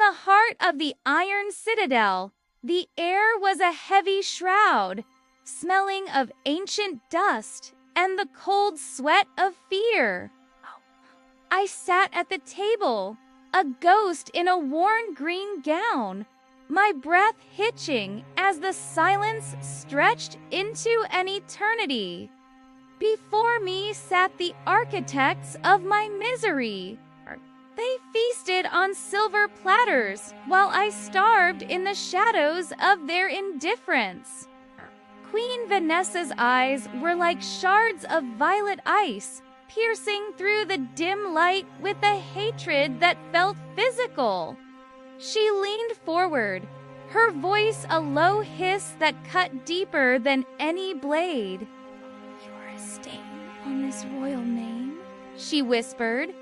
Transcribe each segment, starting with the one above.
the heart of the iron citadel, the air was a heavy shroud, smelling of ancient dust and the cold sweat of fear. I sat at the table, a ghost in a worn green gown, my breath hitching as the silence stretched into an eternity. Before me sat the architects of my misery. They feasted on silver platters while I starved in the shadows of their indifference. Queen Vanessa's eyes were like shards of violet ice, piercing through the dim light with a hatred that felt physical. She leaned forward, her voice a low hiss that cut deeper than any blade. "You're a stain on this royal name," she whispered.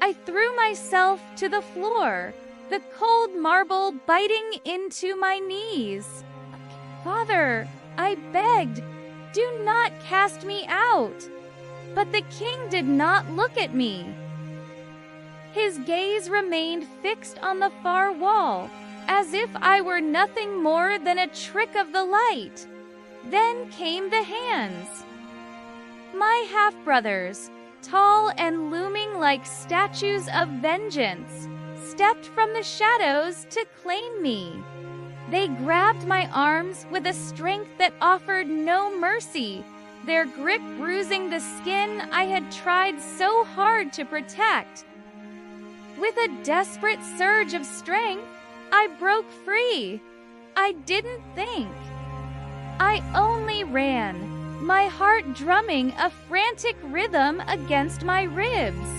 I threw myself to the floor, the cold marble biting into my knees. "Father," I begged, "do not cast me out." But the king did not look at me. His gaze remained fixed on the far wall, as if I were nothing more than a trick of the light. Then came the hands. My half-brothers, tall and looming like statues of vengeance, stepped from the shadows to claim me. They grabbed my arms with a strength that offered no mercy, their grip bruising the skin I had tried so hard to protect. With a desperate surge of strength, I broke free. I didn't think. I only ran, my heart drumming a frantic rhythm against my ribs.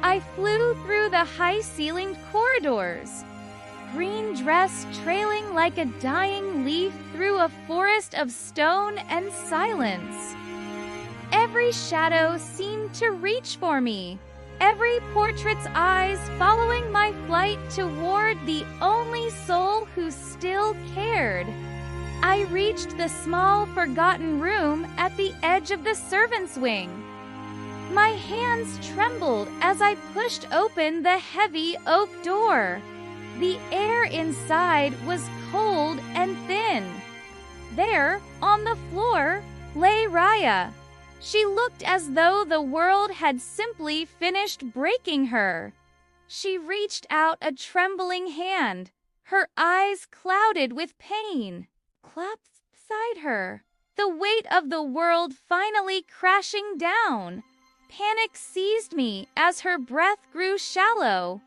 I flew through the high-ceilinged corridors, green dress trailing like a dying leaf through a forest of stone and silence. Every shadow seemed to reach for me, every portrait's eyes following my flight toward the only soul who still cared. I reached the small, forgotten room at the edge of the servants' wing. My hands trembled as I pushed open the heavy oak door. The air inside was cold and thin. There, on the floor, lay Raya. She looked as though the world had simply finished breaking her. She reached out a trembling hand, her eyes clouded with pain. Clapped beside her, the weight of the world finally crashing down. Panic seized me as her breath grew shallow.